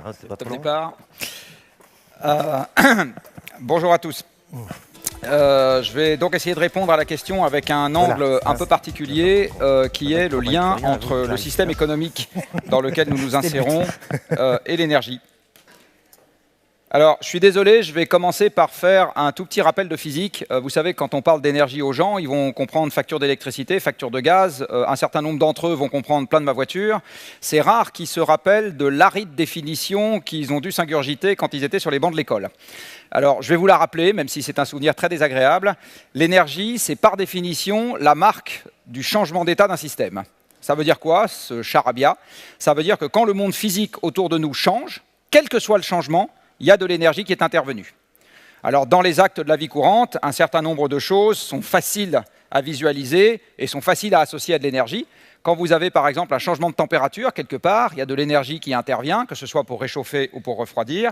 Top départ. Bonjour à tous. Je vais donc essayer de répondre à la question avec un angle un peu particulier qui est le lien entre le système économique dans lequel nous nous insérons et l'énergie. Alors, je suis désolé, je vais commencer par faire un tout petit rappel de physique. Vous savez, quand on parle d'énergie aux gens, ils vont comprendre facture d'électricité, facture de gaz. Un certain nombre d'entre eux vont comprendre plein de ma voiture. C'est rare qu'ils se rappellent de l'aride définition qu'ils ont dû s'ingurgiter quand ils étaient sur les bancs de l'école. Alors, je vais vous la rappeler, même si c'est un souvenir très désagréable. L'énergie, c'est par définition la marque du changement d'état d'un système. Ça veut dire quoi, ce charabia? Ça veut dire que quand le monde physique autour de nous change, quel que soit le changement, il y a de l'énergie qui est intervenue. Alors, dans les actes de la vie courante, un certain nombre de choses sont faciles à visualiser et sont faciles à associer à de l'énergie. Quand vous avez, par exemple, un changement de température, quelque part, il y a de l'énergie qui intervient, que ce soit pour réchauffer ou pour refroidir.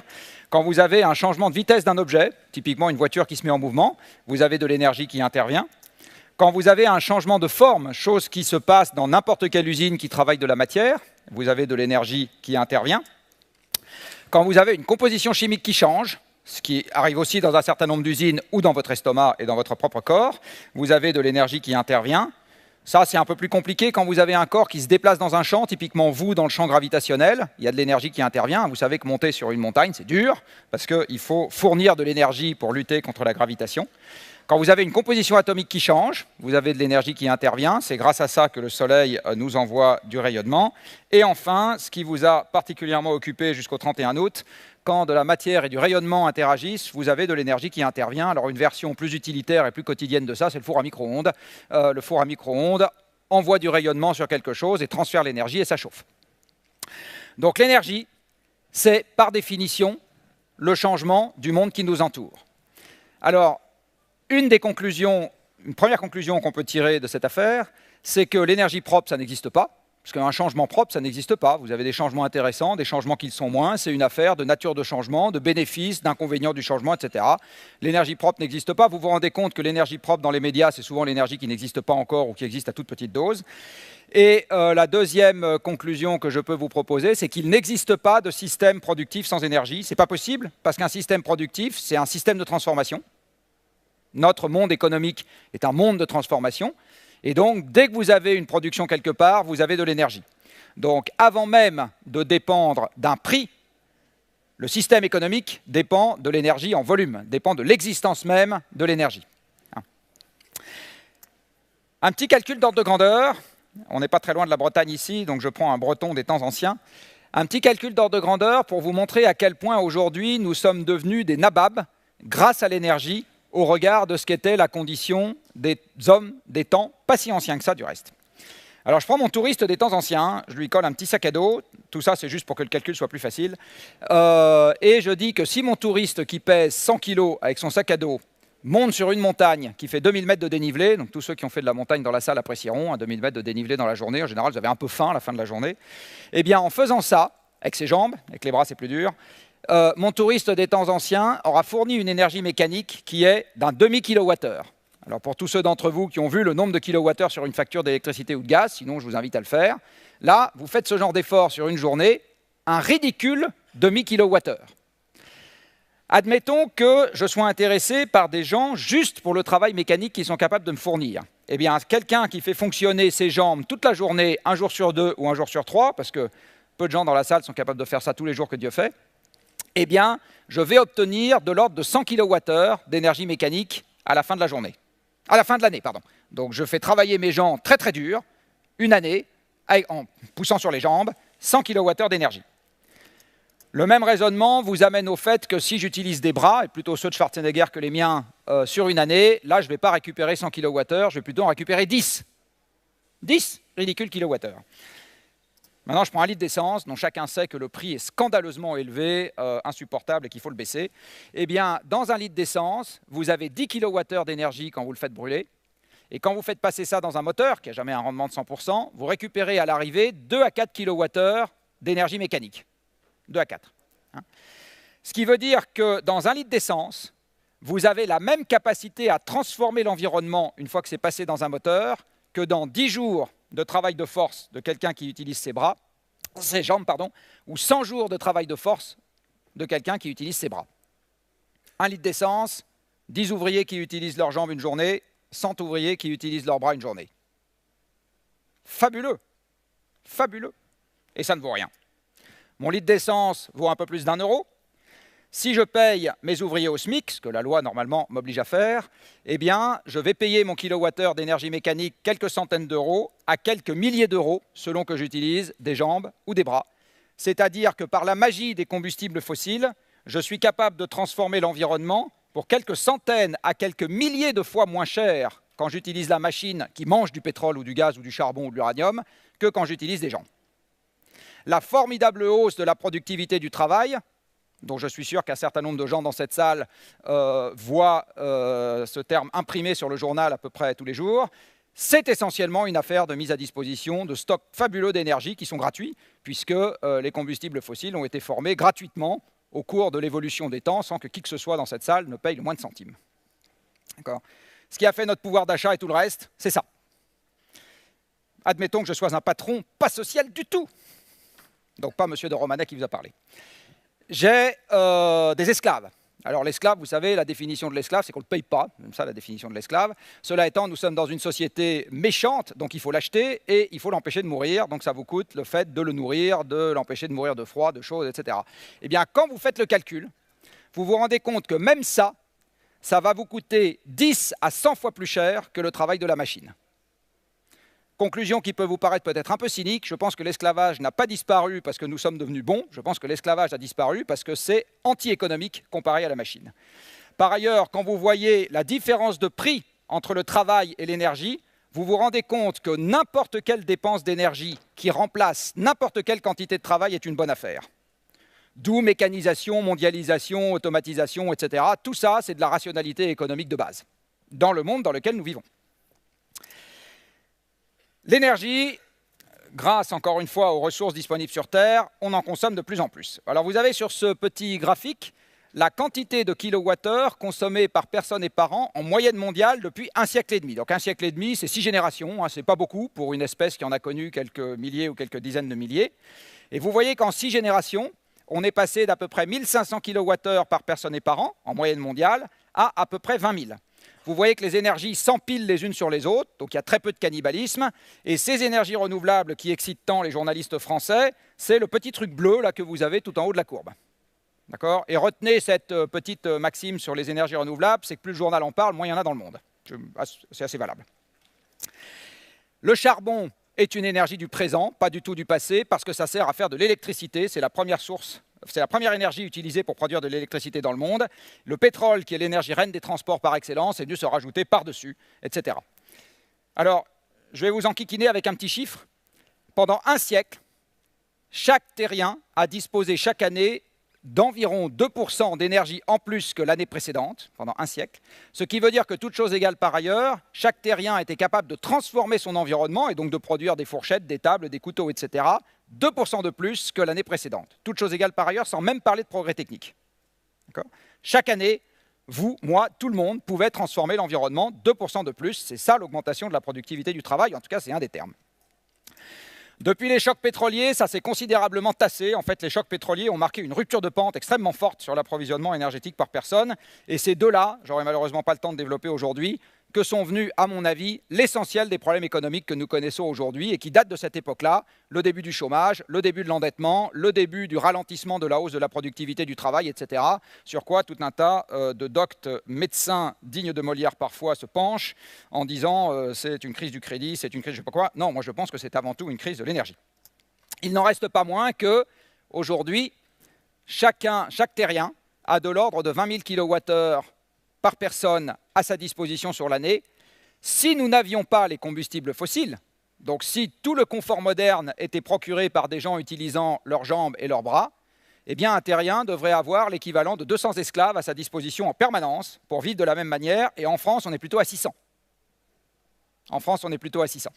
Quand vous avez un changement de vitesse d'un objet, typiquement une voiture qui se met en mouvement, vous avez de l'énergie qui intervient. Quand vous avez un changement de forme, chose qui se passe dans n'importe quelle usine qui travaille de la matière, vous avez de l'énergie qui intervient. Quand vous avez une composition chimique qui change, ce qui arrive aussi dans un certain nombre d'usines ou dans votre estomac et dans votre propre corps, vous avez de l'énergie qui intervient. Ça, c'est un peu plus compliqué quand vous avez un corps qui se déplace dans un champ, typiquement vous, dans le champ gravitationnel, il y a de l'énergie qui intervient. Vous savez que monter sur une montagne, c'est dur, parce qu'il faut fournir de l'énergie pour lutter contre la gravitation. Quand vous avez une composition atomique qui change, vous avez de l'énergie qui intervient. C'est grâce à ça que le Soleil nous envoie du rayonnement. Et enfin, ce qui vous a particulièrement occupé jusqu'au 31 août, quand de la matière et du rayonnement interagissent, vous avez de l'énergie qui intervient. Alors une version plus utilitaire et plus quotidienne de ça, c'est le four à micro-ondes. Le four à micro-ondes envoie du rayonnement sur quelque chose et transfère l'énergie et ça chauffe. Donc l'énergie, c'est par définition le changement du monde qui nous entoure. Alors, une première conclusion qu'on peut tirer de cette affaire, c'est que l'énergie propre, ça n'existe pas. Parce qu'un changement propre, ça n'existe pas. Vous avez des changements intéressants, des changements qui le sont moins. C'est une affaire de nature de changement, de bénéfices, d'inconvénients du changement, etc. L'énergie propre n'existe pas. Vous vous rendez compte que l'énergie propre dans les médias, c'est souvent l'énergie qui n'existe pas encore ou qui existe à toute petite dose. Et la deuxième conclusion que je peux vous proposer, c'est qu'il n'existe pas de système productif sans énergie. Ce n'est pas possible, parce qu'un système productif, c'est un système de transformation. Notre monde économique est un monde de transformation. Et donc, dès que vous avez une production quelque part, vous avez de l'énergie. Donc, avant même de dépendre d'un prix, le système économique dépend de l'énergie en volume, dépend de l'existence même de l'énergie. Un petit calcul d'ordre de grandeur. On n'est pas très loin de la Bretagne ici, donc je prends un breton des temps anciens. Un petit calcul d'ordre de grandeur pour vous montrer à quel point aujourd'hui nous sommes devenus des nababs grâce à l'énergie au regard de ce qu'était la condition des hommes des temps, pas si anciens que ça du reste. Alors je prends mon touriste des temps anciens, je lui colle un petit sac à dos, tout ça c'est juste pour que le calcul soit plus facile, et je dis que si mon touriste qui pèse 100 kg avec son sac à dos monte sur une montagne qui fait 2000 mètres de dénivelé, donc tous ceux qui ont fait de la montagne dans la salle apprécieront, 2000 mètres de dénivelé dans la journée, en général vous avez un peu faim à la fin de la journée, et bien en faisant ça, avec ses jambes, avec les bras c'est plus dur, mon touriste des temps anciens aura fourni une énergie mécanique qui est d'un demi-kilowattheure. Alors pour tous ceux d'entre vous qui ont vu le nombre de kilowattheures sur une facture d'électricité ou de gaz, sinon je vous invite à le faire, là, vous faites ce genre d'effort sur une journée, un ridicule demi-kilowattheure. Admettons que je sois intéressé par des gens juste pour le travail mécanique qu'ils sont capables de me fournir. Eh bien, quelqu'un qui fait fonctionner ses jambes toute la journée, un jour sur deux ou un jour sur trois, parce que peu de gens dans la salle sont capables de faire ça tous les jours que Dieu fait, eh bien, je vais obtenir de l'ordre de 100 kWh d'énergie mécanique à la fin de la journée. À la fin de l'année, pardon. Donc, je fais travailler mes jambes très très dur, une année, en poussant sur les jambes, 100 kWh d'énergie. Le même raisonnement vous amène au fait que si j'utilise des bras, et plutôt ceux de Schwarzenegger que les miens, sur une année, là, je ne vais pas récupérer 100 kWh, je vais plutôt en récupérer 10. 10 ridicules kWh. Maintenant, je prends un litre d'essence, dont chacun sait que le prix est scandaleusement élevé, insupportable et qu'il faut le baisser. Eh bien, dans un litre d'essence, vous avez 10 kWh d'énergie quand vous le faites brûler. Et quand vous faites passer ça dans un moteur, qui n'a jamais un rendement de 100%, vous récupérez à l'arrivée 2 à 4 kWh d'énergie mécanique. 2 à 4. Ce qui veut dire que dans un litre d'essence, vous avez la même capacité à transformer l'environnement une fois que c'est passé dans un moteur que dans 10 jours de travail de force de quelqu'un qui utilise ses bras ou 100 jours de travail de force de quelqu'un qui utilise ses bras. 1 litre d'essence, 10 ouvriers qui utilisent leurs jambes une journée, 100 ouvriers qui utilisent leurs bras une journée. Fabuleux, fabuleux. Et ça ne vaut rien. Mon litre d'essence vaut un peu plus d'1 euro. Si je paye mes ouvriers au SMIC, ce que la loi normalement m'oblige à faire, eh bien, je vais payer mon kilowattheure d'énergie mécanique quelques centaines d'euros à quelques milliers d'euros, selon que j'utilise des jambes ou des bras. C'est-à-dire que par la magie des combustibles fossiles, je suis capable de transformer l'environnement pour quelques centaines à quelques milliers de fois moins cher quand j'utilise la machine qui mange du pétrole ou du gaz ou du charbon ou de l'uranium que quand j'utilise des gens. La formidable hausse de la productivité du travail, dont je suis sûr qu'un certain nombre de gens dans cette salle voient ce terme imprimé sur le journal à peu près tous les jours, c'est essentiellement une affaire de mise à disposition de stocks fabuleux d'énergie qui sont gratuits, puisque les combustibles fossiles ont été formés gratuitement au cours de l'évolution des temps, sans que qui que ce soit dans cette salle ne paye le moins de centimes. Ce qui a fait notre pouvoir d'achat et tout le reste, c'est ça. Admettons que je sois un patron pas social du tout. Donc pas M. de Romanet qui vous a parlé. J'ai des esclaves. Alors l'esclave, vous savez, la définition de l'esclave, c'est qu'on ne le paye pas. C'est ça la définition de l'esclave. Cela étant, nous sommes dans une société méchante, donc il faut l'acheter et il faut l'empêcher de mourir. Donc ça vous coûte le fait de le nourrir, de l'empêcher de mourir de froid, de chaud, etc. Eh bien, quand vous faites le calcul, vous vous rendez compte que même ça, ça va vous coûter 10 à 100 fois plus cher que le travail de la machine. Conclusion qui peut vous paraître peut-être un peu cynique, je pense que l'esclavage n'a pas disparu parce que nous sommes devenus bons, je pense que l'esclavage a disparu parce que c'est anti-économique comparé à la machine. Par ailleurs, quand vous voyez la différence de prix entre le travail et l'énergie, vous vous rendez compte que n'importe quelle dépense d'énergie qui remplace n'importe quelle quantité de travail est une bonne affaire. D'où mécanisation, mondialisation, automatisation, etc. Tout ça, c'est de la rationalité économique de base, dans le monde dans lequel nous vivons. L'énergie, grâce encore une fois aux ressources disponibles sur Terre, on en consomme de plus en plus. Alors vous avez sur ce petit graphique la quantité de kilowattheures consommée par personne et par an en moyenne mondiale depuis 1 siècle et demi. Donc 1 siècle et demi, c'est 6 générations, hein, c'est pas beaucoup pour une espèce qui en a connu quelques milliers ou quelques dizaines de milliers. Et vous voyez qu'en 6 générations, on est passé d'à peu près 1500 kilowattheures par personne et par an, en moyenne mondiale, à peu près 20 000. Vous voyez que les énergies s'empilent les unes sur les autres, donc il y a très peu de cannibalisme. Et ces énergies renouvelables qui excitent tant les journalistes français, c'est le petit truc bleu là, que vous avez tout en haut de la courbe. D'accord ? Et retenez cette petite maxime sur les énergies renouvelables, c'est que plus le journal en parle, moins il y en a dans le monde. C'est assez valable. Le charbon est une énergie du présent, pas du tout du passé, parce que ça sert à faire de l'électricité, c'est la première source. C'est la première énergie utilisée pour produire de l'électricité dans le monde. Le pétrole, qui est l'énergie reine des transports par excellence, est venu se rajouter par-dessus, etc. Alors, je vais vous enquiquiner avec un petit chiffre. Pendant 1 siècle, chaque terrien a disposé chaque année d'environ 2% d'énergie en plus que l'année précédente, pendant 1 siècle. Ce qui veut dire que, toute chose égale par ailleurs, chaque terrien était capable de transformer son environnement et donc de produire des fourchettes, des tables, des couteaux, etc. 2% de plus que l'année précédente. Toute chose égale par ailleurs, sans même parler de progrès technique. Chaque année, vous, moi, tout le monde pouvait transformer l'environnement 2% de plus. C'est ça l'augmentation de la productivité du travail, en tout cas c'est un des termes. Depuis les chocs pétroliers, ça s'est considérablement tassé. En fait, les chocs pétroliers ont marqué une rupture de pente extrêmement forte sur l'approvisionnement énergétique par personne. Et c'est de là, j'aurai malheureusement pas le temps de développer aujourd'hui, que sont venus, à mon avis, l'essentiel des problèmes économiques que nous connaissons aujourd'hui et qui datent de cette époque-là, le début du chômage, le début de l'endettement, le début du ralentissement de la hausse de la productivité du travail, etc. Sur quoi tout un tas de doctes médecins dignes de Molière parfois se penchent en disant c'est une crise du crédit, c'est une crise je ne sais pas quoi. Non, moi je pense que c'est avant tout une crise de l'énergie. Il n'en reste pas moins que aujourd'hui, chaque terrien a de l'ordre de 20 000 kWh par personne à sa disposition sur l'année. Si nous n'avions pas les combustibles fossiles, donc si tout le confort moderne était procuré par des gens utilisant leurs jambes et leurs bras, eh bien un terrien devrait avoir l'équivalent de 200 esclaves à sa disposition en permanence pour vivre de la même manière, et en France, on est plutôt à 600. En France, on est plutôt à 600.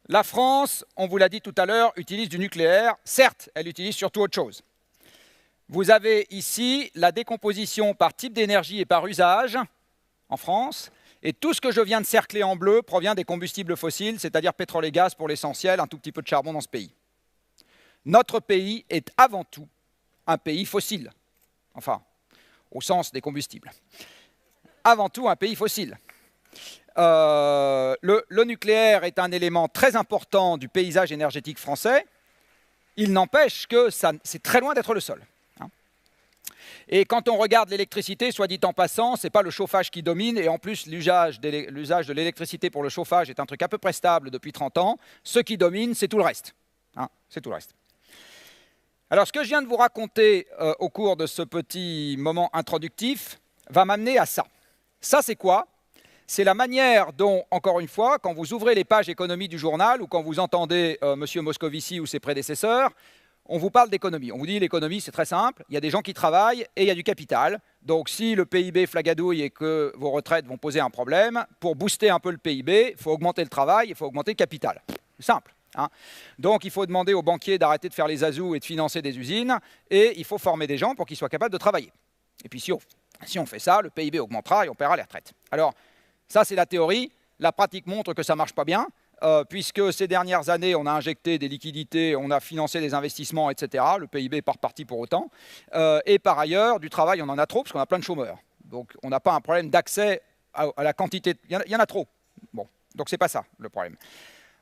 La France, on vous l'a dit tout à l'heure, utilise du nucléaire. Certes, elle utilise surtout autre chose. Vous avez ici la décomposition par type d'énergie et par usage en France, Et tout ce que je viens de cercler en bleu provient des combustibles fossiles, c'est-à-dire pétrole et gaz pour l'essentiel, un tout petit peu de charbon dans ce pays. Notre pays est avant tout un pays fossile, enfin, au sens des combustibles. Avant tout un pays fossile. Le nucléaire est un élément très important du paysage énergétique français. Il n'empêche que c'est très loin d'être le seul. Et quand on regarde l'électricité, soit dit en passant, ce n'est pas le chauffage qui domine, et en plus l'usage de l'électricité pour le chauffage est un truc à peu près stable depuis 30 ans. Ce qui domine, c'est tout le reste. C'est tout le reste. Alors ce que je viens de vous raconter au cours de ce petit moment introductif va m'amener à ça. Ça c'est quoi? C'est la manière dont, encore une fois, quand vous ouvrez les pages économie du journal ou quand vous entendez M. Moscovici ou ses prédécesseurs, on vous parle d'économie. On vous dit l'économie, c'est très simple, il y a des gens qui travaillent et il y a du capital. Donc si le PIB flagadouille et que vos retraites vont poser un problème, pour booster un peu le PIB, il faut augmenter le travail, il faut augmenter le capital. C'est simple. Donc il faut demander aux banquiers d'arrêter de faire les azous et de financer des usines, et il faut former des gens pour qu'ils soient capables de travailler. Et puis si on fait ça, le PIB augmentera et on paiera les retraites. Alors ça c'est la théorie, la pratique montre que ça ne marche pas bien, puisque ces dernières années, on a injecté des liquidités, on a financé des investissements, etc. Le PIB n'est pas reparti pour autant. Et par ailleurs, du travail, on en a trop, parce qu'on a plein de chômeurs. Donc, on n'a pas un problème d'accès à la quantité. Il y en a trop. Bon, donc, ce n'est pas ça, le problème.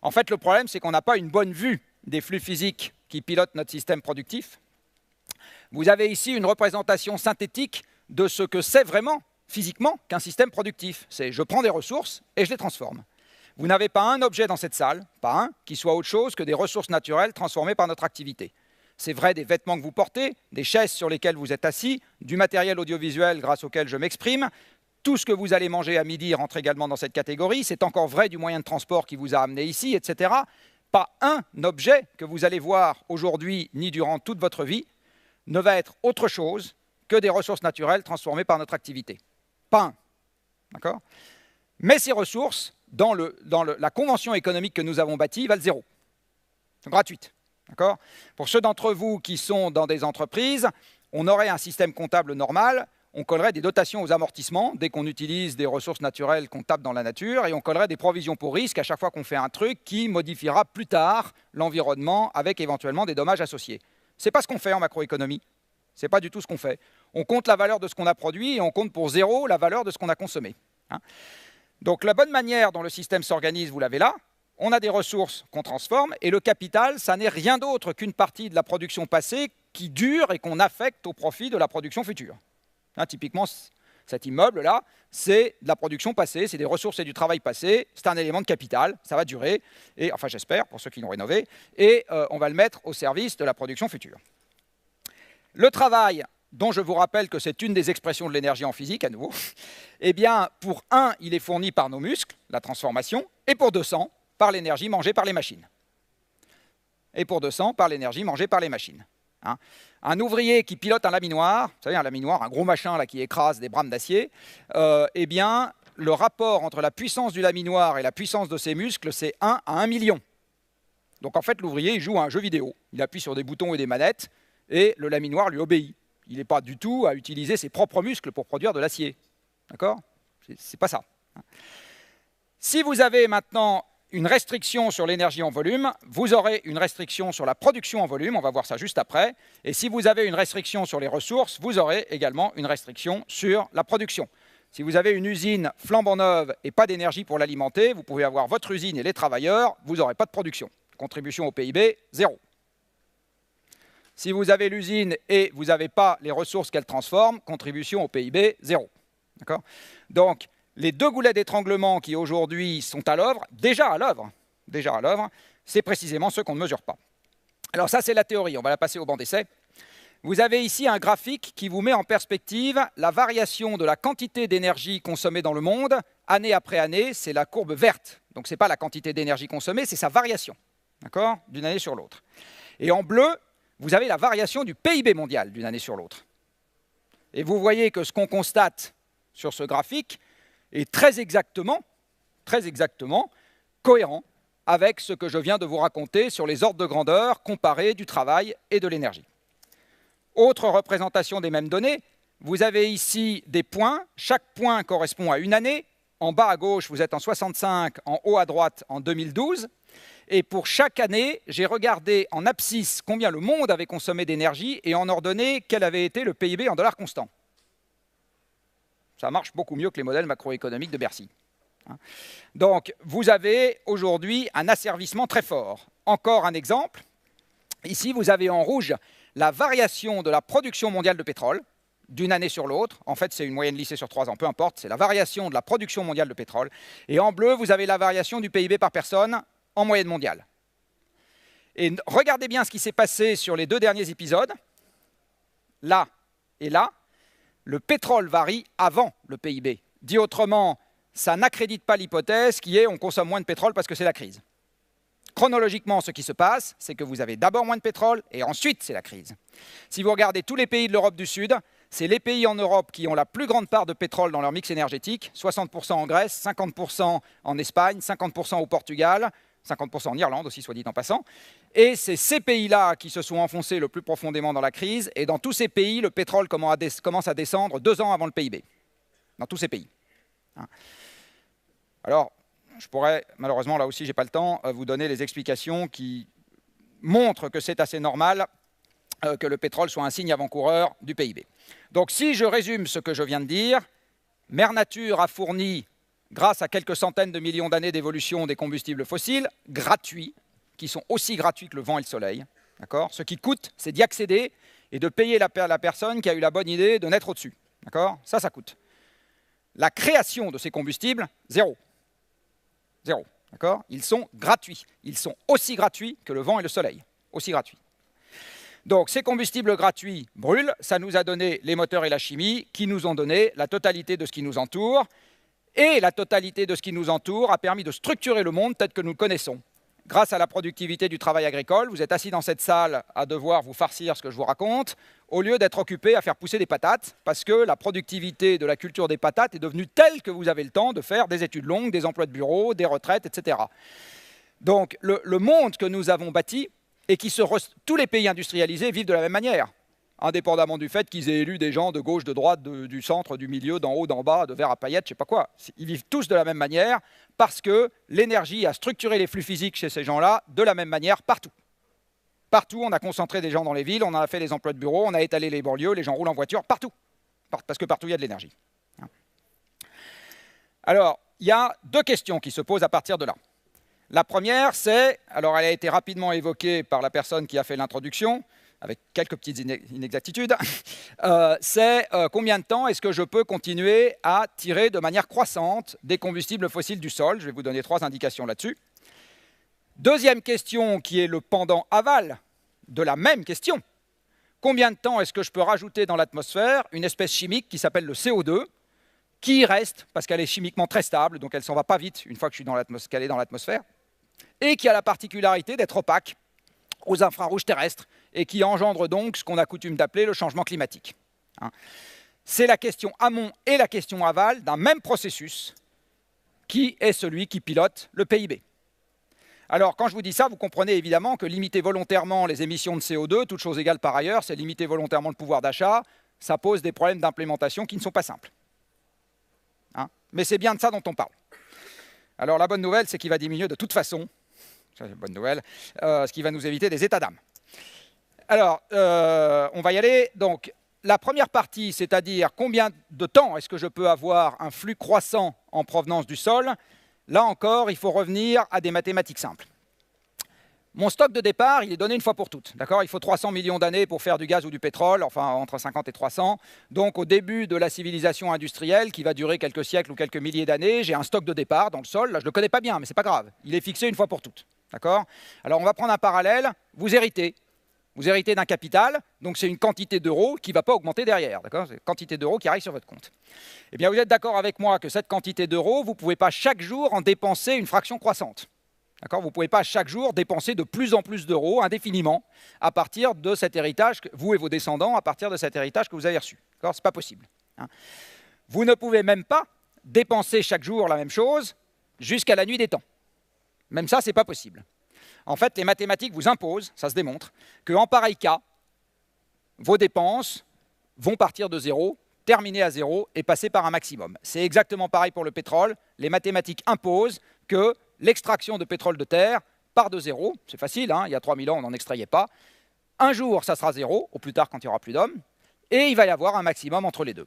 En fait, le problème, c'est qu'on n'a pas une bonne vue des flux physiques qui pilotent notre système productif. Vous avez ici une représentation synthétique de ce que c'est vraiment, physiquement, qu'un système productif. C'est je prends des ressources et je les transforme. Vous n'avez pas un objet dans cette salle, pas un, qui soit autre chose que des ressources naturelles transformées par notre activité. C'est vrai des vêtements que vous portez, des chaises sur lesquelles vous êtes assis, du matériel audiovisuel grâce auquel je m'exprime. Tout ce que vous allez manger à midi rentre également dans cette catégorie. C'est encore vrai du moyen de transport qui vous a amené ici, etc. Pas un objet que vous allez voir aujourd'hui ni durant toute votre vie ne va être autre chose que des ressources naturelles transformées par notre activité. Pas un. D'accord ? Mais ces ressources, dans la convention économique que nous avons bâtie, valent zéro. C'est gratuite. D'accord ? Pour ceux d'entre vous qui sont dans des entreprises, on aurait un système comptable normal, on collerait des dotations aux amortissements dès qu'on utilise des ressources naturelles qu'on tape dans la nature, et on collerait des provisions pour risque à chaque fois qu'on fait un truc qui modifiera plus tard l'environnement avec éventuellement des dommages associés. Ce n'est pas ce qu'on fait en macroéconomie. Ce n'est pas du tout ce qu'on fait. On compte la valeur de ce qu'on a produit et on compte pour zéro la valeur de ce qu'on a consommé. Donc la bonne manière dont le système s'organise, vous l'avez là. On a des ressources qu'on transforme et le capital, ça n'est rien d'autre qu'une partie de la production passée qui dure et qu'on affecte au profit de la production future. Typiquement, cet immeuble-là, c'est de la production passée, c'est des ressources et du travail passé, c'est un élément de capital, ça va durer, et, enfin j'espère, pour ceux qui l'ont rénové, et on va le mettre au service de la production future. Le travail, dont je vous rappelle que c'est une des expressions de l'énergie en physique, à nouveau, eh bien, pour 1, il est fourni par nos muscles, la transformation, et pour 200, par l'énergie mangée par les machines. Et pour 200, par l'énergie mangée par les machines. Un ouvrier qui pilote un laminoir, vous savez, un laminoir, un gros machin là, qui écrase des brames d'acier, eh bien, le rapport entre la puissance du laminoir et la puissance de ses muscles, c'est 1 à 1 million. Donc en fait, l'ouvrier, il joue à un jeu vidéo. Il appuie sur des boutons et des manettes, et le laminoir lui obéit. Il n'est pas du tout à utiliser ses propres muscles pour produire de l'acier. D'accord ? C'est pas ça. Si vous avez maintenant une restriction sur l'énergie en volume, vous aurez une restriction sur la production en volume, on va voir ça juste après. Et si vous avez une restriction sur les ressources, vous aurez également une restriction sur la production. Si vous avez une usine flambant neuve et pas d'énergie pour l'alimenter, vous pouvez avoir votre usine et les travailleurs, vous n'aurez pas de production. Contribution au PIB, zéro. Si vous avez l'usine et vous n'avez pas les ressources qu'elle transforme, contribution au PIB, zéro. D'accord ? Donc, les deux goulets d'étranglement qui aujourd'hui sont déjà à l'œuvre, c'est précisément ceux qu'on ne mesure pas. Alors ça, c'est la théorie. On va la passer au banc d'essai. Vous avez ici un graphique qui vous met en perspective la variation de la quantité d'énergie consommée dans le monde, année après année. C'est la courbe verte. Donc, ce n'est pas la quantité d'énergie consommée, c'est sa variation, d'accord, d'une année sur l'autre. Et en bleu, vous avez la variation du PIB mondial d'une année sur l'autre. Et vous voyez que ce qu'on constate sur ce graphique est très exactement cohérent avec ce que je viens de vous raconter sur les ordres de grandeur comparés du travail et de l'énergie. Autre représentation des mêmes données, vous avez ici des points. Chaque point correspond à une année. En bas à gauche, vous êtes en 65, en haut à droite, en 2012. Et pour chaque année, j'ai regardé en abscisse combien le monde avait consommé d'énergie et en ordonnée quel avait été le PIB en dollars constants. Ça marche beaucoup mieux que les modèles macroéconomiques de Bercy. Donc, vous avez aujourd'hui un asservissement très fort. Encore un exemple. Ici, vous avez en rouge la variation de la production mondiale de pétrole d'une année sur l'autre. En fait, c'est une moyenne lissée sur 3 ans, peu importe. C'est la variation de la production mondiale de pétrole. Et en bleu, vous avez la variation du PIB par personne en moyenne mondiale. Et regardez bien ce qui s'est passé sur les 2 derniers épisodes. Là et là, le pétrole varie avant le PIB. Dit autrement, ça n'accrédite pas l'hypothèse qui est on consomme moins de pétrole parce que c'est la crise. Chronologiquement, ce qui se passe, c'est que vous avez d'abord moins de pétrole et ensuite c'est la crise. Si vous regardez tous les pays de l'Europe du Sud, c'est les pays en Europe qui ont la plus grande part de pétrole dans leur mix énergétique, 60% en Grèce, 50% en Espagne, 50% au Portugal, 50% en Irlande aussi, soit dit en passant. Et c'est ces pays-là qui se sont enfoncés le plus profondément dans la crise. Et dans tous ces pays, le pétrole commence à descendre 2 ans avant le PIB. Dans tous ces pays. Alors, je pourrais, malheureusement, là aussi, je n'ai pas le temps, vous donner les explications qui montrent que c'est assez normal que le pétrole soit un signe avant-coureur du PIB. Donc, si je résume ce que je viens de dire, Mère Nature a fourni, grâce à quelques centaines de millions d'années d'évolution des combustibles fossiles, gratuits, qui sont aussi gratuits que le vent et le soleil. Ce qui coûte, c'est d'y accéder et de payer la personne qui a eu la bonne idée de naître au-dessus. Ça coûte. La création de ces combustibles, zéro. Zéro. Ils sont gratuits. Ils sont aussi gratuits que le vent et le soleil. Aussi gratuits. Donc, ces combustibles gratuits brûlent. Ça nous a donné les moteurs et la chimie qui nous ont donné la totalité de ce qui nous entoure. Et la totalité de ce qui nous entoure a permis de structurer le monde tel que nous le connaissons. Grâce à la productivité du travail agricole, vous êtes assis dans cette salle à devoir vous farcir ce que je vous raconte, au lieu d'être occupé à faire pousser des patates, parce que la productivité de la culture des patates est devenue telle que vous avez le temps de faire des études longues, des emplois de bureau, des retraites, etc. Donc le monde que nous avons bâti, et tous les pays industrialisés vivent de la même manière, indépendamment du fait qu'ils aient élu des gens de gauche, de droite, du centre, du milieu, d'en haut, d'en bas, de vert à paillettes, je ne sais pas quoi. Ils vivent tous de la même manière parce que l'énergie a structuré les flux physiques chez ces gens-là de la même manière partout. Partout, on a concentré des gens dans les villes, on a fait les emplois de bureau, on a étalé les banlieues, les gens roulent en voiture, partout. Parce que partout, il y a de l'énergie. Alors, il y a 2 questions qui se posent à partir de là. La première, c'est, alors elle a été rapidement évoquée par la personne qui a fait l'introduction, avec quelques petites inexactitudes, c'est combien de temps est-ce que je peux continuer à tirer de manière croissante des combustibles fossiles du sol. Je vais vous donner 3 indications là-dessus. Deuxième question, qui est le pendant aval de la même question. Combien de temps est-ce que je peux rajouter dans l'atmosphère une espèce chimique qui s'appelle le CO2, qui reste, parce qu'elle est chimiquement très stable, donc elle ne s'en va pas vite une fois que qu'elle est dans l'atmosphère, et qui a la particularité d'être opaque aux infrarouges terrestres, et qui engendre donc ce qu'on a coutume d'appeler le changement climatique. C'est la question amont et la question aval d'un même processus qui est celui qui pilote le PIB. Alors, quand je vous dis ça, vous comprenez évidemment que limiter volontairement les émissions de CO2, toutes choses égales par ailleurs, c'est limiter volontairement le pouvoir d'achat, ça pose des problèmes d'implémentation qui ne sont pas simples. Mais c'est bien de ça dont on parle. Alors, la bonne nouvelle, c'est qu'il va diminuer de toute façon, c'est une bonne nouvelle, ce qui va nous éviter des états d'âme. Alors, on va y aller. Donc, la première partie, c'est-à-dire combien de temps est-ce que je peux avoir un flux croissant en provenance du sol. Là encore, il faut revenir à des mathématiques simples. Mon stock de départ, il est donné une fois pour toutes. Il faut 300 millions d'années pour faire du gaz ou du pétrole, enfin entre 50 et 300. Donc, au début de la civilisation industrielle, qui va durer quelques siècles ou quelques milliers d'années, j'ai un stock de départ dans le sol. Là, je ne le connais pas bien, mais ce n'est pas grave. Il est fixé une fois pour toutes. Alors, on va prendre un parallèle. Vous héritez. Vous héritez d'un capital, donc c'est une quantité d'euros qui ne va pas augmenter derrière. C'est une quantité d'euros qui arrive sur votre compte. Eh bien, vous êtes d'accord avec moi que cette quantité d'euros, vous ne pouvez pas chaque jour en dépenser une fraction croissante. Vous ne pouvez pas chaque jour dépenser de plus en plus d'euros indéfiniment à partir de cet héritage, vous et vos descendants, à partir de cet héritage que vous avez reçu. Ce n'est pas possible. Vous ne pouvez même pas dépenser chaque jour la même chose jusqu'à la nuit des temps. Même ça, ce n'est pas possible. En fait, les mathématiques vous imposent, ça se démontre, qu'en pareil cas, vos dépenses vont partir de zéro terminer à zéro et passer par un maximum. C'est exactement pareil pour le pétrole. Les mathématiques imposent que l'extraction de pétrole de terre part de zéro. C'est facile, hein, il y a 3000 ans, on n'en extrayait pas. Un jour, ça sera zéro, au plus tard quand il n'y aura plus d'hommes, et il va y avoir un maximum entre les deux.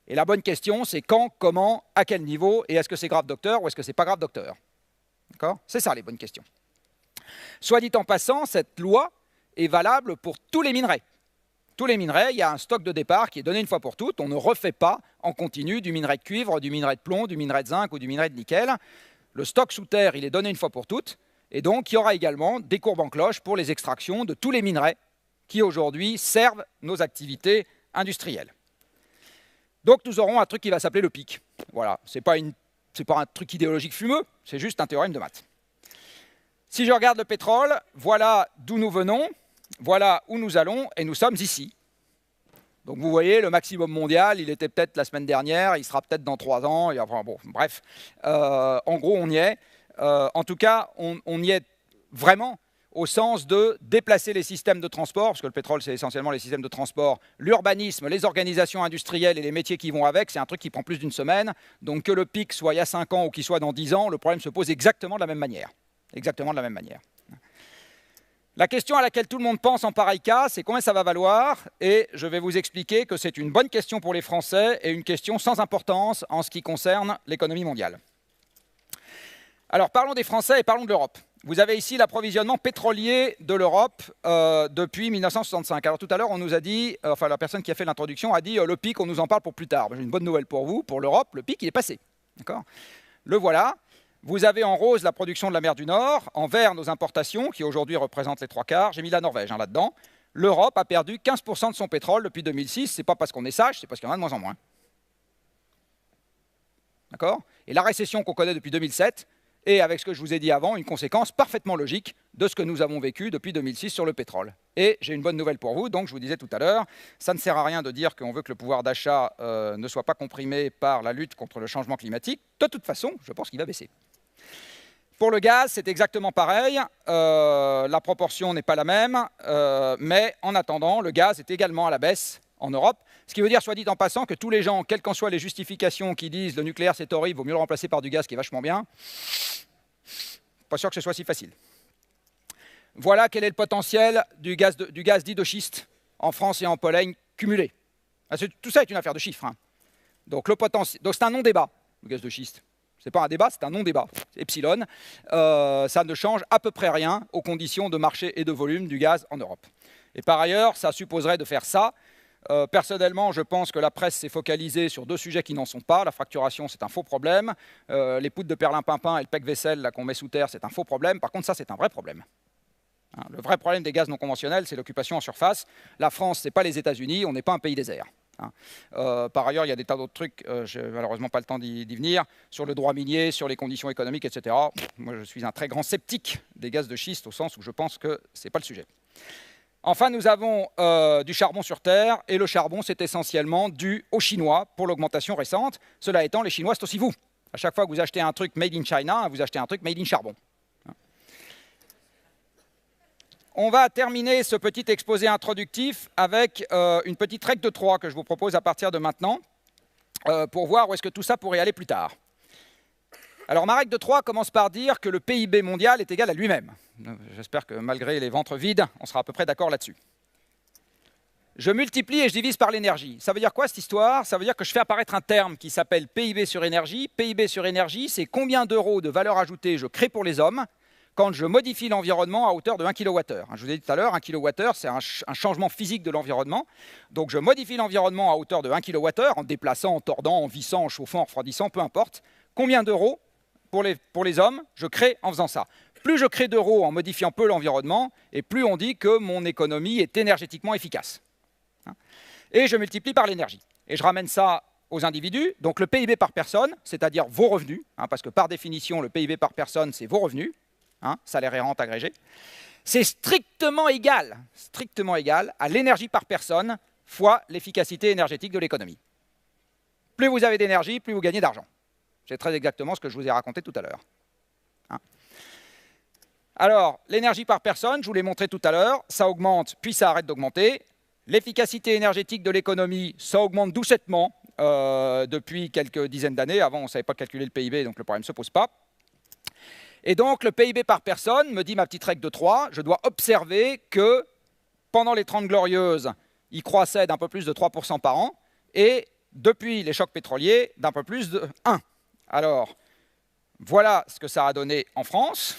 Et la bonne question, c'est quand, comment, à quel niveau, et est-ce que c'est grave docteur ou est-ce que c'est pas grave docteur? D'accord? C'est ça les bonnes questions. Soit dit en passant, cette loi est valable pour tous les minerais. Tous les minerais, il y a un stock de départ qui est donné une fois pour toutes. On ne refait pas en continu du minerai de cuivre, du minerai de plomb, du minerai de zinc ou du minerai de nickel. Le stock sous terre, il est donné une fois pour toutes. Et donc, il y aura également des courbes en cloche pour les extractions de tous les minerais qui aujourd'hui servent nos activités industrielles. Donc, nous aurons un truc qui va s'appeler le PIC. Voilà, ce n'est pas un truc idéologique fumeux, c'est juste un théorème de maths. Si je regarde le pétrole, voilà d'où nous venons. Voilà où nous allons, et nous sommes ici. Donc vous voyez, le maximum mondial, il était peut-être la semaine dernière, il sera peut-être dans 3 ans, et enfin, bon, bref. En gros, on y est. En tout cas, on y est vraiment au sens de déplacer les systèmes de transport, parce que le pétrole, c'est essentiellement les systèmes de transport, l'urbanisme, les organisations industrielles et les métiers qui vont avec, c'est un truc qui prend plus d'une semaine. Donc que le pic soit il y a 5 ans ou qu'il soit dans 10 ans, le problème se pose exactement de la même manière. Exactement de la même manière. La question à laquelle tout le monde pense en pareil cas, c'est combien ça va valoir, et je vais vous expliquer que c'est une bonne question pour les Français et une question sans importance en ce qui concerne l'économie mondiale. Alors parlons des Français et parlons de l'Europe. Vous avez ici l'approvisionnement pétrolier de l'Europe depuis 1965. Alors tout à l'heure, on nous a dit, enfin la personne qui a fait l'introduction a dit le pic, on nous en parle pour plus tard. J'ai une bonne nouvelle pour vous, pour l'Europe, le pic il est passé. D'accord ? Le voilà. Vous avez en rose la production de la mer du Nord, en vert nos importations, qui aujourd'hui représentent les 3/4. J'ai mis la Norvège là-dedans. L'Europe a perdu 15% de son pétrole depuis 2006. Ce n'est pas parce qu'on est sage, c'est parce qu'il y en a de moins en moins. D'accord ? Et la récession qu'on connaît depuis 2007 est, avec ce que je vous ai dit avant, une conséquence parfaitement logique de ce que nous avons vécu depuis 2006 sur le pétrole. Et j'ai une bonne nouvelle pour vous, donc je vous disais tout à l'heure, ça ne sert à rien de dire qu'on veut que le pouvoir d'achat ne soit pas comprimé par la lutte contre le changement climatique. De toute façon, je pense qu'il va baisser. Pour le gaz, c'est exactement pareil. La proportion n'est pas la même, mais en attendant, le gaz est également à la baisse en Europe. Ce qui veut dire, soit dit en passant, que tous les gens, quelles qu'en soient les justifications qui disent le nucléaire c'est horrible, vaut mieux le remplacer par du gaz qui est vachement bien, pas sûr que ce soit si facile. Voilà quel est le potentiel du gaz dit de schiste en France et en Pologne cumulé. Tout ça est une affaire de chiffres. Hein. Donc c'est un non-débat, le gaz de schiste. Ce n'est pas un débat, c'est un non-débat. Epsilon, ça ne change à peu près rien aux conditions de marché et de volume du gaz en Europe. Et par ailleurs, ça supposerait de faire ça. Personnellement, je pense que la presse s'est focalisée sur 2 sujets qui n'en sont pas. La fracturation, c'est un faux problème. Les poutres de perlimpinpin et le pec-vaisselle qu'on met sous terre, c'est un faux problème. Par contre, ça, c'est un vrai problème. Hein, le vrai problème des gaz non conventionnels, c'est l'occupation en surface. La France, ce n'est pas les États-Unis, on n'est pas un pays désert. Hein. Par ailleurs, il y a des tas d'autres trucs, je n'ai malheureusement pas le temps d'y venir, sur le droit minier, sur les conditions économiques, etc. Moi, je suis un très grand sceptique des gaz de schiste, au sens où je pense que ce n'est pas le sujet. Enfin, nous avons du charbon sur Terre, et le charbon, c'est essentiellement dû aux Chinois pour l'augmentation récente. Cela étant, les Chinois, c'est aussi vous. À chaque fois que vous achetez un truc made in China, vous achetez un truc made in charbon. On va terminer ce petit exposé introductif avec une petite règle de 3 que je vous propose à partir de maintenant, pour voir où est-ce que tout ça pourrait aller plus tard. Alors ma règle de 3 commence par dire que le PIB mondial est égal à lui-même. J'espère que malgré les ventres vides, on sera à peu près d'accord là-dessus. Je multiplie et je divise par l'énergie. Ça veut dire quoi cette histoire? Ça veut dire que je fais apparaître un terme qui s'appelle PIB sur énergie. PIB sur énergie, c'est combien d'euros de valeur ajoutée je crée pour les hommes quand je modifie l'environnement à hauteur de 1 kWh. Je vous ai dit tout à l'heure, 1 kWh, c'est un changement physique de l'environnement. Donc je modifie l'environnement à hauteur de 1 kWh en déplaçant, en tordant, en vissant, en chauffant, en refroidissant, peu importe. Combien d'euros pour les hommes je crée en faisant ça? Plus je crée d'euros en modifiant peu l'environnement, et plus on dit que mon économie est énergétiquement efficace. Et je multiplie par l'énergie. Et je ramène ça aux individus. Donc le PIB par personne, c'est-à-dire vos revenus, parce que par définition, le PIB par personne, c'est vos revenus, salaire et rente agrégée, c'est strictement égal à l'énergie par personne fois l'efficacité énergétique de l'économie. Plus vous avez d'énergie, plus vous gagnez d'argent. C'est très exactement ce que je vous ai raconté tout à l'heure. Alors, l'énergie par personne, je vous l'ai montré tout à l'heure, ça augmente, puis ça arrête d'augmenter. L'efficacité énergétique de l'économie, ça augmente doucettement, depuis quelques dizaines d'années. Avant, on ne savait pas calculer le PIB, donc le problème ne se pose pas. Et donc, le PIB par personne, me dit ma petite règle de 3, je dois observer que pendant les 30 Glorieuses, il croissait d'un peu plus de 3% par an, et depuis les chocs pétroliers, d'un peu plus de 1. Alors, voilà ce que ça a donné en France.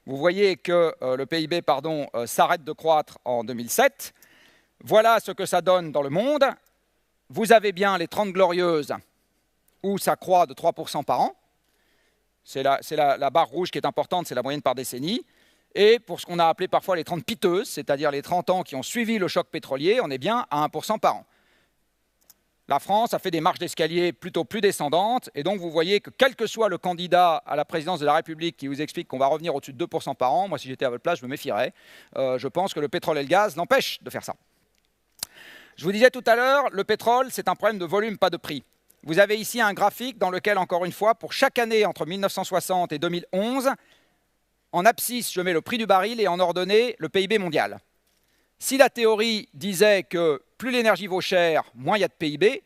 Vous voyez que le PIB s'arrête de croître en 2007. Voilà ce que ça donne dans le monde. Vous avez bien les 30 Glorieuses, où ça croît de 3% par an. C'est la barre rouge qui est importante, c'est la moyenne par décennie. Et pour ce qu'on a appelé parfois les 30 piteuses, c'est-à-dire les 30 ans qui ont suivi le choc pétrolier, on est bien à 1% par an. La France a fait des marches d'escalier plutôt plus descendantes, et donc vous voyez que quel que soit le candidat à la présidence de la République qui vous explique qu'on va revenir au-dessus de 2% par an, moi si j'étais à votre place, je me méfierais. Je pense que le pétrole et le gaz l'empêchent de faire ça. Je vous disais tout à l'heure, le pétrole, c'est un problème de volume, pas de prix. Vous avez ici un graphique dans lequel, encore une fois, pour chaque année entre 1960 et 2011, en abscisse, je mets le prix du baril et en ordonnée, le PIB mondial. Si la théorie disait que plus l'énergie vaut cher, moins il y a de PIB,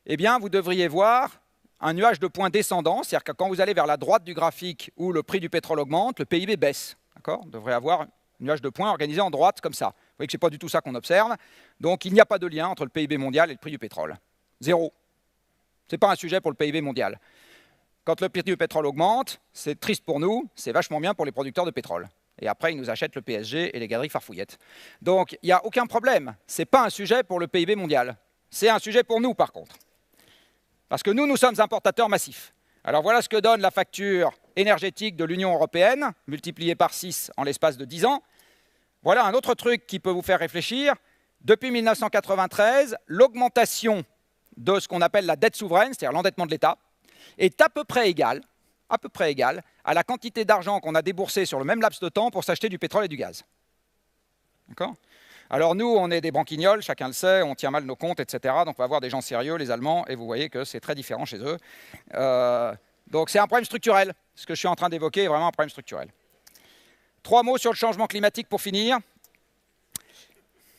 eh bien, vous devriez voir un nuage de points descendant, c'est-à-dire que quand vous allez vers la droite du graphique où le prix du pétrole augmente, le PIB baisse. On devrait avoir un nuage de points organisé en droite comme ça. Vous voyez que ce n'est pas du tout ça qu'on observe. Donc, il n'y a pas de lien entre le PIB mondial et le prix du pétrole. Zéro. Ce n'est pas un sujet pour le PIB mondial. Quand le prix du pétrole augmente, c'est triste pour nous, c'est vachement bien pour les producteurs de pétrole. Et après, ils nous achètent le PSG et les galeries farfouillettes. Donc, il n'y a aucun problème. Ce n'est pas un sujet pour le PIB mondial. C'est un sujet pour nous, par contre. Parce que nous sommes importateurs massifs. Alors, voilà ce que donne la facture énergétique de l'Union européenne, multipliée par 6 en l'espace de 10 ans. Voilà un autre truc qui peut vous faire réfléchir. Depuis 1993, l'augmentation de ce qu'on appelle la dette souveraine, c'est-à-dire l'endettement de l'État, est à peu près égale à la quantité d'argent qu'on a déboursé sur le même laps de temps pour s'acheter du pétrole et du gaz. D'accord ? Alors nous, on est des branquignols, chacun le sait, on tient mal nos comptes, etc. Donc on va voir des gens sérieux, les Allemands, et vous voyez que c'est très différent chez eux. Donc c'est un problème structurel. Ce que je suis en train d'évoquer est vraiment un problème structurel. 3 mots sur le changement climatique pour finir.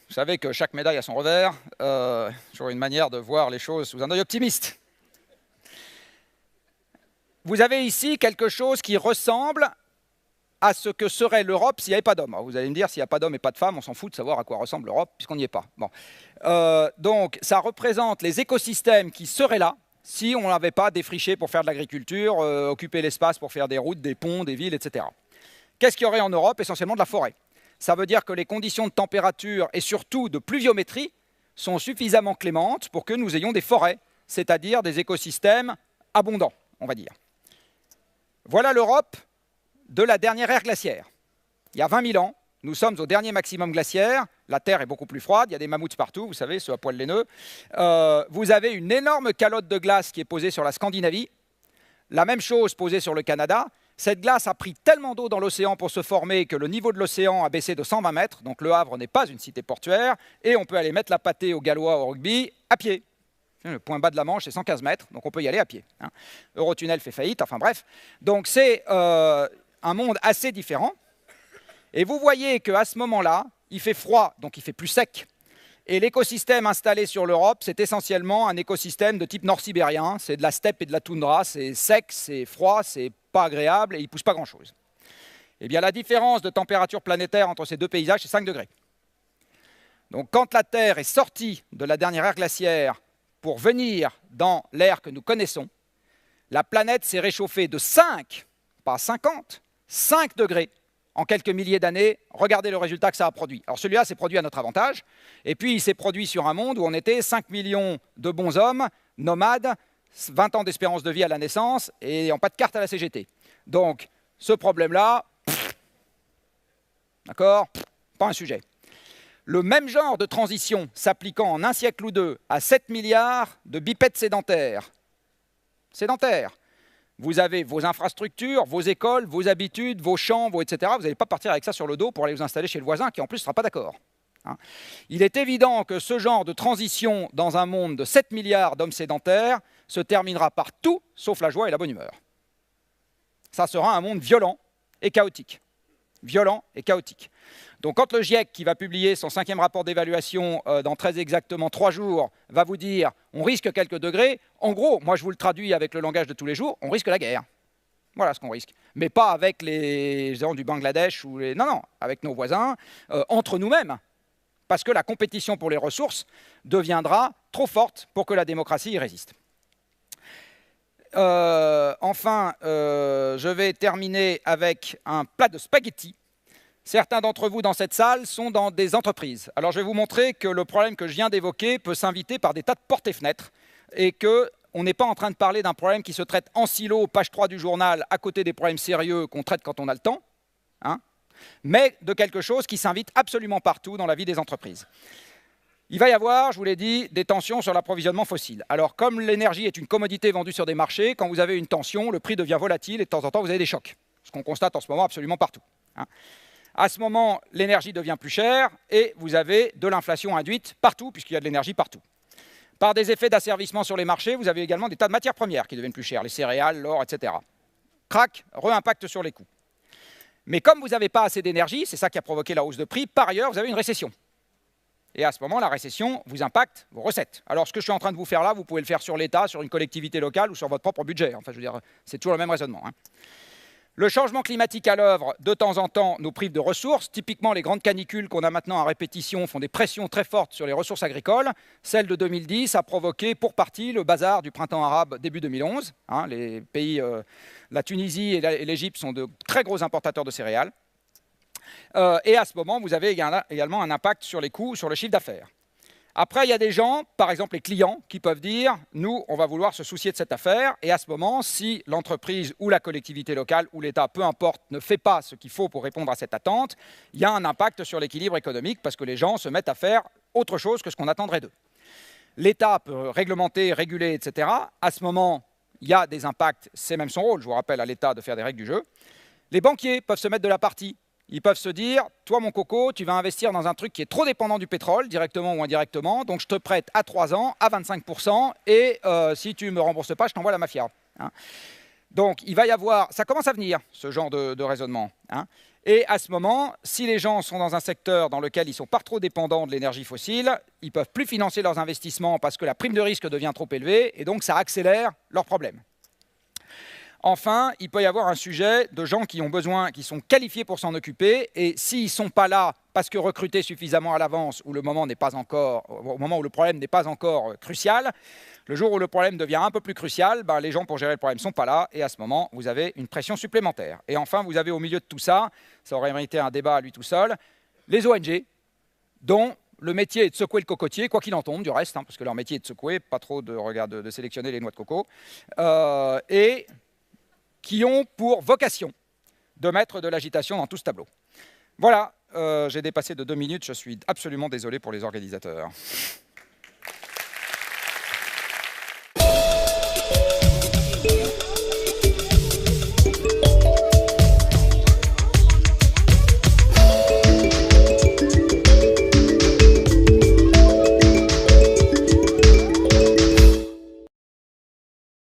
Vous savez que chaque médaille a son revers. Toujours une manière de voir les choses sous un œil optimiste. Vous avez ici quelque chose qui ressemble à ce que serait l'Europe s'il n'y avait pas d'hommes. Vous allez me dire, s'il n'y a pas d'hommes et pas de femmes, on s'en fout de savoir à quoi ressemble l'Europe, puisqu'on n'y est pas. Bon. Donc, ça représente les écosystèmes qui seraient là si on n'avait pas défriché pour faire de l'agriculture, occuper l'espace pour faire des routes, des ponts, des villes, etc. Qu'est-ce qu'il y aurait en Europe? Essentiellement de la forêt. Ça veut dire que les conditions de température et surtout de pluviométrie sont suffisamment clémentes pour que nous ayons des forêts, c'est-à-dire des écosystèmes abondants, on va dire. Voilà l'Europe de la dernière ère glaciaire. Il y a 20 000 ans, nous sommes au dernier maximum glaciaire. La Terre est beaucoup plus froide, il y a des mammouths partout, vous savez, ceux à poil laineux. Vous avez une énorme calotte de glace qui est posée sur la Scandinavie. La même chose posée sur le Canada. Cette glace a pris tellement d'eau dans l'océan pour se former que le niveau de l'océan a baissé de 120 mètres. Donc Le Havre n'est pas une cité portuaire. Et on peut aller mettre la pâtée aux Gallois au rugby à pied. Le point bas de la Manche, c'est 115 mètres, donc on peut y aller à pied. Eurotunnel fait faillite, enfin bref. Donc c'est un monde assez différent. Et vous voyez qu'à ce moment-là, il fait froid, donc il fait plus sec. Et l'écosystème installé sur l'Europe, c'est essentiellement un écosystème de type nord-sibérien. C'est de la steppe et de la toundra, c'est sec, c'est froid, c'est pas agréable et il ne pousse pas grand-chose. Eh bien, la différence de température planétaire entre ces deux paysages, c'est 5 degrés. Donc quand la Terre est sortie de la dernière ère glaciaire pour venir dans l'ère que nous connaissons, la planète s'est réchauffée de 5, pas 50, 5 degrés en quelques milliers d'années. Regardez le résultat que ça a produit. Alors celui-là s'est produit à notre avantage, et puis il s'est produit sur un monde où on était 5 millions de bons hommes, nomades, 20 ans d'espérance de vie à la naissance, et n'ayant pas de carte à la CGT. Donc ce problème-là, d'accord, pas un sujet. Le même genre de transition s'appliquant en un siècle ou deux à 7 milliards de bipèdes sédentaires. Vous avez vos infrastructures, vos écoles, vos habitudes, vos champs, etc. Vous n'allez pas partir avec ça sur le dos pour aller vous installer chez le voisin qui en plus ne sera pas d'accord. Il est évident que ce genre de transition dans un monde de 7 milliards d'hommes sédentaires se terminera par tout sauf la joie et la bonne humeur. Ça sera un monde violent et chaotique. Violent et chaotique. Donc quand le GIEC, qui va publier son 5e rapport d'évaluation dans très exactement 3 jours, va vous dire on risque quelques degrés, en gros, moi je vous le traduis avec le langage de tous les jours, on risque la guerre. Voilà ce qu'on risque. Mais pas avec les gens du Bangladesh ou les... Non, avec nos voisins, entre nous-mêmes. Parce que la compétition pour les ressources deviendra trop forte pour que la démocratie y résiste. Enfin, je vais terminer avec un plat de spaghettis. Certains d'entre vous dans cette salle sont dans des entreprises. Alors je vais vous montrer que le problème que je viens d'évoquer peut s'inviter par des tas de portes et fenêtres et qu'on n'est pas en train de parler d'un problème qui se traite en silo, page 3 du journal, à côté des problèmes sérieux qu'on traite quand on a le temps, hein, mais de quelque chose qui s'invite absolument partout dans la vie des entreprises. Il va y avoir, je vous l'ai dit, des tensions sur l'approvisionnement fossile. Alors, comme l'énergie est une commodité vendue sur des marchés, quand vous avez une tension, le prix devient volatile et de temps en temps, vous avez des chocs. Ce qu'on constate en ce moment absolument partout. Hein. À ce moment, l'énergie devient plus chère et vous avez de l'inflation induite partout, puisqu'il y a de l'énergie partout. Par des effets d'asservissement sur les marchés, vous avez également des tas de matières premières qui deviennent plus chères, les céréales, l'or, etc. Crac, re-impact sur les coûts. Mais comme vous n'avez pas assez d'énergie, c'est ça qui a provoqué la hausse de prix, par ailleurs, vous avez une récession. Et à ce moment, la récession vous impacte vos recettes. Alors, ce que je suis en train de vous faire là, vous pouvez le faire sur l'État, sur une collectivité locale ou sur votre propre budget. Enfin, je veux dire, c'est toujours le même raisonnement. Hein. Le changement climatique à l'œuvre, de temps en temps, nous prive de ressources. Typiquement, les grandes canicules qu'on a maintenant à répétition font des pressions très fortes sur les ressources agricoles. Celle de 2010 a provoqué, pour partie, le bazar du printemps arabe début 2011. Hein, les pays, la Tunisie et l'Égypte sont de très gros importateurs de céréales. Et à ce moment, vous avez également un impact sur les coûts, sur le chiffre d'affaires. Après, il y a des gens, par exemple les clients, qui peuvent dire « nous, on va vouloir se soucier de cette affaire ». Et à ce moment, si l'entreprise ou la collectivité locale ou l'État, peu importe, ne fait pas ce qu'il faut pour répondre à cette attente, il y a un impact sur l'équilibre économique parce que les gens se mettent à faire autre chose que ce qu'on attendrait d'eux. L'État peut réglementer, réguler, etc. À ce moment, il y a des impacts, c'est même son rôle, je vous rappelle à l'État de faire des règles du jeu. Les banquiers peuvent se mettre de la partie. Ils peuvent se dire, toi mon coco, tu vas investir dans un truc qui est trop dépendant du pétrole, directement ou indirectement, donc je te prête à 3 ans, à 25%, et si tu ne me rembourses pas, je t'envoie la mafia. Hein. Donc il va y avoir, ça commence à venir, ce genre de raisonnement. Hein. Et à ce moment, si les gens sont dans un secteur dans lequel ils ne sont pas trop dépendants de l'énergie fossile, ils ne peuvent plus financer leurs investissements parce que la prime de risque devient trop élevée, et donc ça accélère leurs problèmes. Enfin, il peut y avoir un sujet de gens qui ont besoin, qui sont qualifiés pour s'en occuper, et s'ils ne sont pas là parce que recrutés suffisamment à l'avance, au moment où le problème n'est pas encore crucial, le jour où le problème devient un peu plus crucial, ben, les gens pour gérer le problème ne sont pas là, et à ce moment, vous avez une pression supplémentaire. Et enfin, vous avez au milieu de tout ça, ça aurait mérité un débat à lui tout seul, les ONG, dont le métier est de secouer le cocotier, quoi qu'il en tombe du reste, hein, parce que leur métier est de secouer, pas trop de sélectionner les noix de coco, et qui ont pour vocation de mettre de l'agitation dans tout ce tableau. Voilà, j'ai dépassé de 2 minutes, je suis absolument désolé pour les organisateurs.